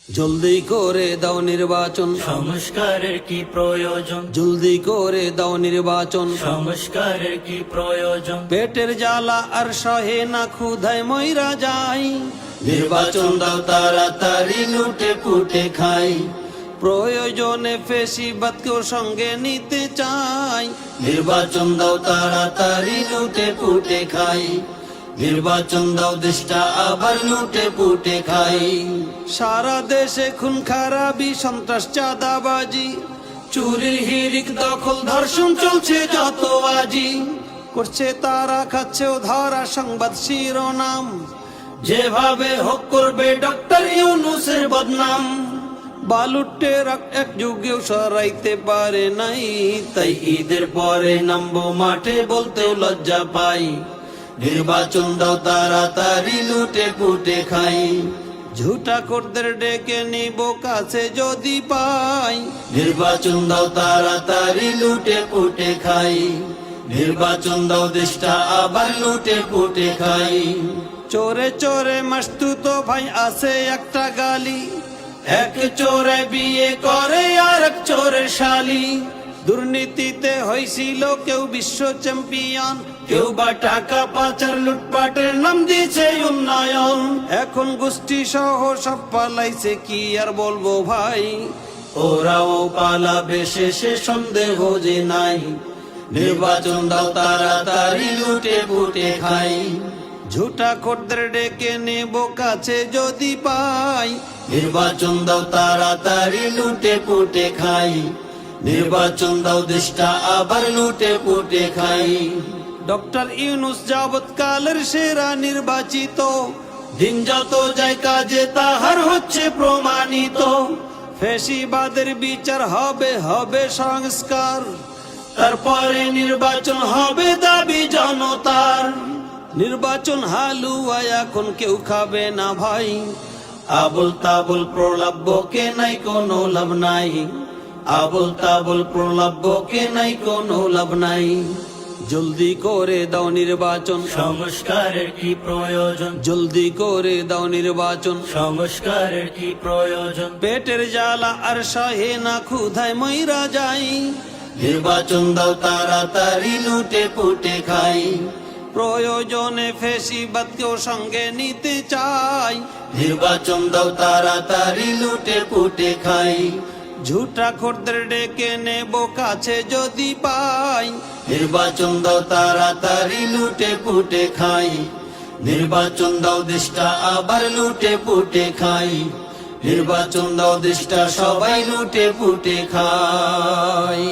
জলদি করে দাও নির্বাচন, সংস্কারের কি প্রয়োজন? জলদি করে দাও নির্বাচন, সংস্কারের কি প্রয়োজন? পেটের জ্বালা আর সহে না ক্ষুধায় মইরা যাই। নির্বাচন দাও তাড়াতাড়ি, লুটে পুটে খাই। প্রয়োজনে ফেসিবাদকেও সঙ্গে নিতে চাই। নির্বাচন দাও তাড়াতাড়ি, লুটে পুটে খাই। নির্বাচন দাও দেশটা আবার লুটে পুটে খাই। সারা দেশে খুন খারাপি, সন্ত্রাস, চাঁদাবাজি, চুরির হিরিক, দখল, ধর্ষণ চলছে যত আজি। করছে তারা, খাচ্ছেও ধরা, সংবাদ শিরোনাম। যেভাবে হোক করবে ডক্টর ইউনূসের বদনাম। বালুটের এক যুগেও সরাইতে পারে নাই, তাই ঈদের পরে নামবো মাঠে, বলতেও লজ্জা পাই। নির্বাচন দাও তাড়াতাড়ি, লুটে পুটে খাই। ঝুটা করদের ডেকে নিব কাছে যদি পাই। নির্বাচন দাও তাড়াতাড়ি, লুটে পুটে খাই। নির্বাচন দাও দেশটা আবার লুটে পুটে খাই। চোরে চোরে মাস্তুত ভাই আছে একটা গালি, এক চোরে বিয়ে করে আর এক চোরে শালি। দুর্নীতিতে হয়েছিল কেউ বিশ্ব চ্যাম্পিয়ন, কেউ বা টাকা পাচার লুটপাটের নাম দিয়েছে উন্নয়ন। এখন গোষ্ঠী সহ সব পালাইছে, কি আর বলবো ভাই। ওরাও পালাবে, শেষে সন্দেহ যে নাই। নির্বাচন দাও তাড়াতাড়ি, লুটে পুটে খাই। ঝুটা খোরদের ডেকে নেব কাছে যদি পাই। নির্বাচন দাও তাড়াতাড়ি, লুটে পুটে খাই। নির্বাচন দাও দেশটা আবার লুটে পুটে খাই। ডক্টর ইউনূস যাবৎকালের সেরা নির্বাচিত, দিন যত যায় কাজে তাহার হচ্ছে প্রমাণিত। ফ্যাসিবাদের বিচার হবে, হবে সংস্কার, তারপরে নির্বাচন হবে দাবি জনতার। নির্বাচন হালুয়া এখন কেউ খাবে না ভাই। আবল তাবল প্রলাপকে নাই কোনো লাভ নাই। আবল তাবল প্রলাপকে নাই কোনো লাভ নাই। জলদি করে দাও নির্বাচন, সংস্কারের কি প্রয়োজন? জলদি করে দাও নির্বাচন, সংস্কারের কি প্রয়োজন? পেটের জ্বালা আর সহে না ক্ষুধায় মইরা যাই। নির্বাচন দাও তাড়াতাড়ি, লুটে পুটে খাই। প্রয়োজনে ফেসিবাদকেও সঙ্গে নিতে চাই। নির্বাচন দাও তাড়াতাড়ি, লুটে পুটে খাই। ঝুটা খোরদের ডেকে নেব কাছে যদি পাই। নির্বাচন দাও তাড়াতাড়ি, লুটে পুটে খাই। নির্বাচন দাও দেশটা আবার লুটে পুটে খাই। নির্বাচন দাও দেশটা সবাই লুটে পুটে খাই।